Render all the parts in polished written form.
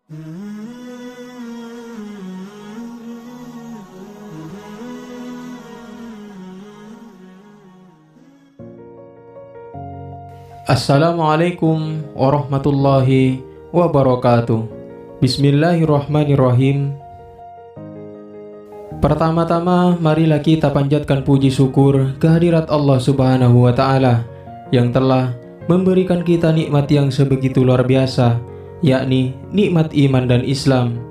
Assalamualaikum warahmatullahi wabarakatuh. Bismillahirrahmanirrahim. Pertama-tama, marilah kita panjatkan puji syukur kehadirat Allah Subhanahu wa Ta'ala yang telah memberikan kita nikmat yang sebegitu luar biasa, yakni nikmat iman dan Islam.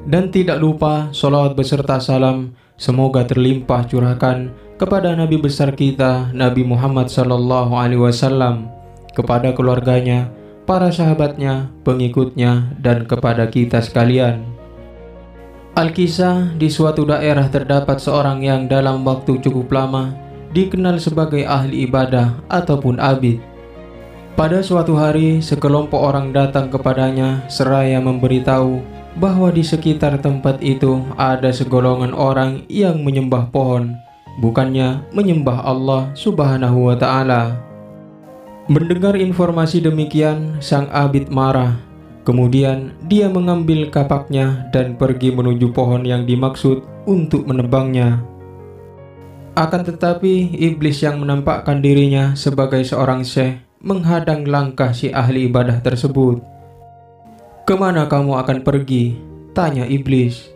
Dan tidak lupa sholawat beserta salam semoga terlimpah curahkan kepada Nabi besar kita, Nabi Muhammad SAW, kepada keluarganya, para sahabatnya, pengikutnya, dan kepada kita sekalian. Alkisah, di suatu daerah terdapat seorang yang dalam waktu cukup lama dikenal sebagai ahli ibadah ataupun abid. Pada suatu hari, sekelompok orang datang kepadanya seraya memberitahu bahwa di sekitar tempat itu ada segolongan orang yang menyembah pohon, bukannya menyembah Allah Subhanahu wa Ta'ala. Mendengar informasi demikian, sang abid marah. Kemudian dia mengambil kapaknya dan pergi menuju pohon yang dimaksud untuk menebangnya. Akan tetapi, iblis yang menampakkan dirinya sebagai seorang syekh menghadang langkah si ahli ibadah tersebut. "Kemana kamu akan pergi?" tanya iblis.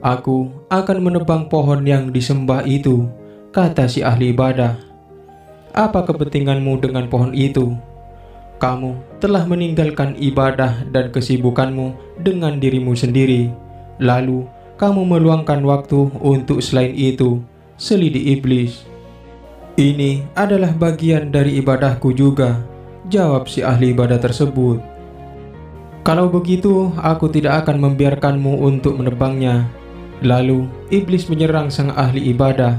"Aku akan menebang pohon yang disembah itu," kata si ahli ibadah. "Apa kepentinganmu dengan pohon itu? Kamu telah meninggalkan ibadah dan kesibukanmu dengan dirimu sendiri. Lalu kamu meluangkan waktu untuk selain itu," selidik iblis. "Ini adalah bagian dari ibadahku juga," jawab si ahli ibadah tersebut. "Kalau begitu, aku tidak akan membiarkanmu untuk menebangnya." Lalu iblis menyerang sang ahli ibadah.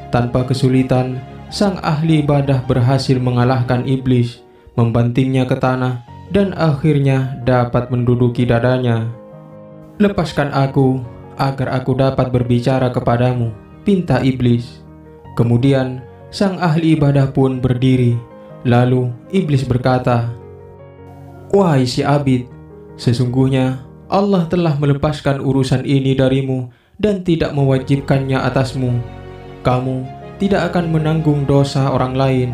Tanpa kesulitan, sang ahli ibadah berhasil mengalahkan iblis, membantingnya ke tanah, dan akhirnya dapat menduduki dadanya. "Lepaskan aku, agar aku dapat berbicara kepadamu," pinta iblis. Kemudian, sang ahli ibadah pun berdiri. Lalu, iblis berkata, "Wahai si abid, sesungguhnya Allah telah melepaskan urusan ini darimu dan tidak mewajibkannya atasmu. Kamu tidak akan menanggung dosa orang lain.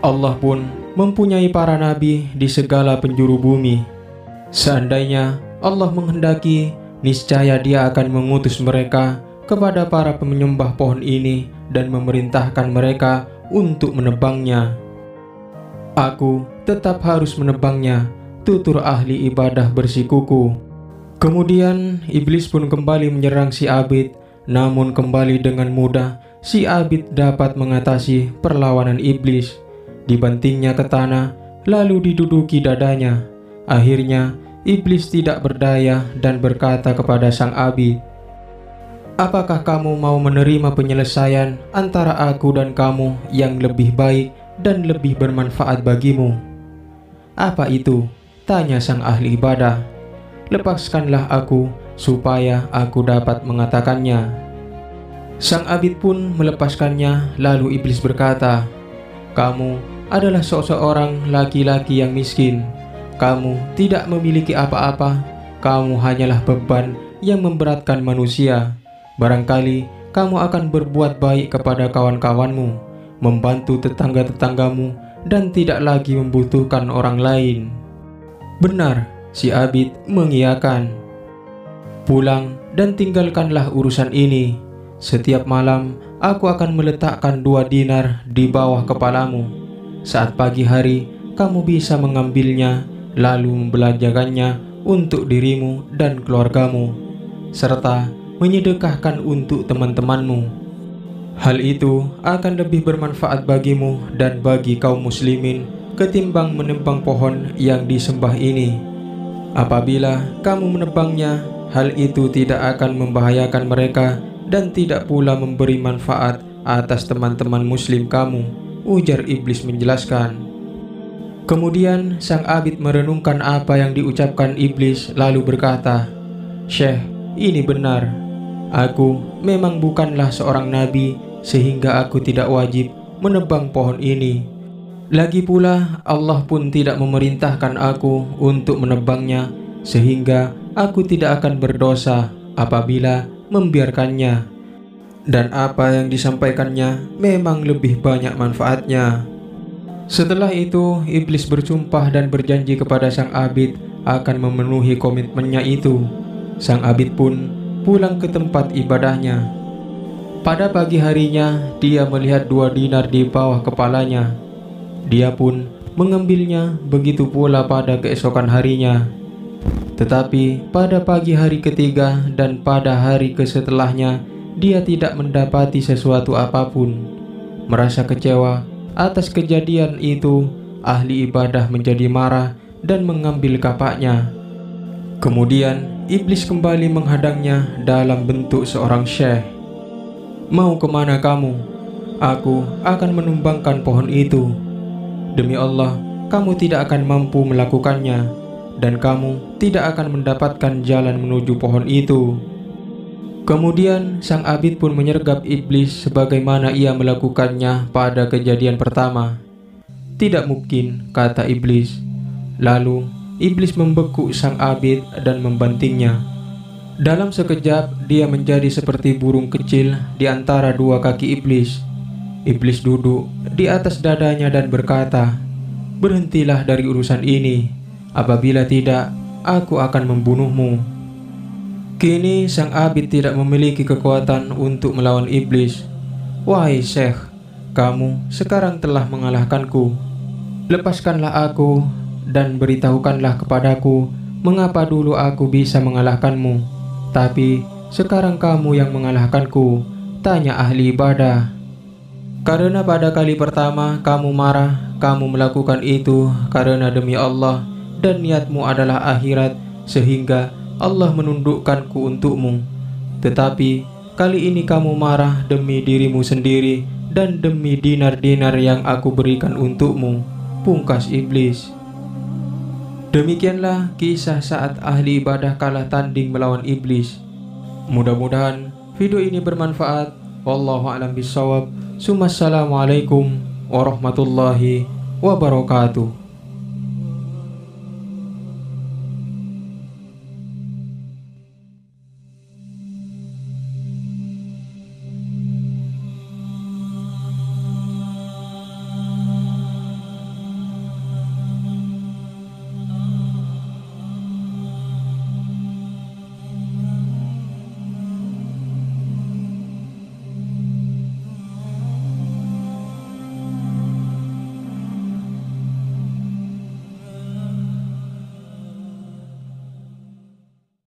Allah pun mempunyai para nabi di segala penjuru bumi. Seandainya Allah menghendaki, niscaya Dia akan mengutus mereka kepada para penyembah pohon ini dan memerintahkan mereka untuk menebangnya. Aku tetap harus menebangnya," tutur ahli ibadah bersikuku. Kemudian iblis pun kembali menyerang si abid, namun kembali dengan mudah si abid dapat mengatasi perlawanan iblis. Dibantingnya ke tanah, lalu diduduki dadanya. Akhirnya iblis tidak berdaya dan berkata kepada sang abid, "Apakah kamu mau menerima penyelesaian antara aku dan kamu yang lebih baik dan lebih bermanfaat bagimu?" "Apa itu?" tanya sang ahli ibadah. "Lepaskanlah aku supaya aku dapat mengatakannya." Sang abid pun melepaskannya, lalu iblis berkata, "Kamu adalah seseorang laki-laki yang miskin. Kamu tidak memiliki apa-apa. Kamu hanyalah beban yang memberatkan manusia. Barangkali kamu akan berbuat baik kepada kawan-kawanmu, membantu tetangga-tetanggamu, dan tidak lagi membutuhkan orang lain." "Benar," si abid mengiyakan. "Pulang dan tinggalkanlah urusan ini. Setiap malam aku akan meletakkan 2 dinar di bawah kepalamu. Saat pagi hari kamu bisa mengambilnya, lalu membelanjakannya untuk dirimu dan keluargamu, serta menyedekahkan untuk teman-temanmu. Hal itu akan lebih bermanfaat bagimu dan bagi kaum muslimin ketimbang menebang pohon yang disembah ini. Apabila kamu menebangnya, hal itu tidak akan membahayakan mereka dan tidak pula memberi manfaat atas teman-teman muslim kamu," ujar iblis menjelaskan. Kemudian sang abid merenungkan apa yang diucapkan iblis lalu berkata, "Syekh, ini benar. Aku memang bukanlah seorang nabi sehingga aku tidak wajib menebang pohon ini. Lagi pula Allah pun tidak memerintahkan aku untuk menebangnya, sehingga aku tidak akan berdosa apabila membiarkannya. Dan apa yang disampaikannya memang lebih banyak manfaatnya. Setelah itu, iblis bersumpah dan berjanji kepada sang abid akan memenuhi komitmennya itu. Sang abid pun pulang ke tempat ibadahnya. Pada pagi harinya, dia melihat 2 dinar di bawah kepalanya. Dia pun mengambilnya, begitu pula pada keesokan harinya. Tetapi pada pagi hari ketiga dan pada hari kesetelahnya, dia tidak mendapati sesuatu apapun. Merasa kecewa atas kejadian itu, ahli ibadah menjadi marah dan mengambil kapaknya. Kemudian iblis kembali menghadangnya dalam bentuk seorang syekh. "Mau kemana kamu? Aku akan menumbangkan pohon itu. Demi Allah, kamu tidak akan mampu melakukannya, dan kamu tidak akan mendapatkan jalan menuju pohon itu." Kemudian sang abid pun menyergap iblis sebagaimana ia melakukannya pada kejadian pertama. "Tidak mungkin," kata iblis. Lalu iblis membekuk sang abid dan membantingnya. Dalam sekejap dia menjadi seperti burung kecil di antara 2 kaki iblis. Iblis duduk di atas dadanya dan berkata, "Berhentilah dari urusan ini, apabila tidak, aku akan membunuhmu." Kini sang abid tidak memiliki kekuatan untuk melawan iblis. "Wahai Syekh, kamu sekarang telah mengalahkanku. Lepaskanlah aku dan beritahukanlah kepadaku mengapa dulu aku bisa mengalahkanmu, tapi sekarang kamu yang mengalahkanku," tanya ahli ibadah. "Karena pada kali pertama kamu marah, kamu melakukan itu karena demi Allah dan niatmu adalah akhirat, sehingga Allah menundukkanku untukmu. Tetapi kali ini kamu marah demi dirimu sendiri dan demi dinar-dinar yang aku berikan untukmu," pungkas iblis. Demikianlah kisah saat ahli ibadah kalah tanding melawan iblis. Mudah-mudahan video ini bermanfaat. Wallahu a'lam bishawab. Assalamualaikum warahmatullahi wabarakatuh.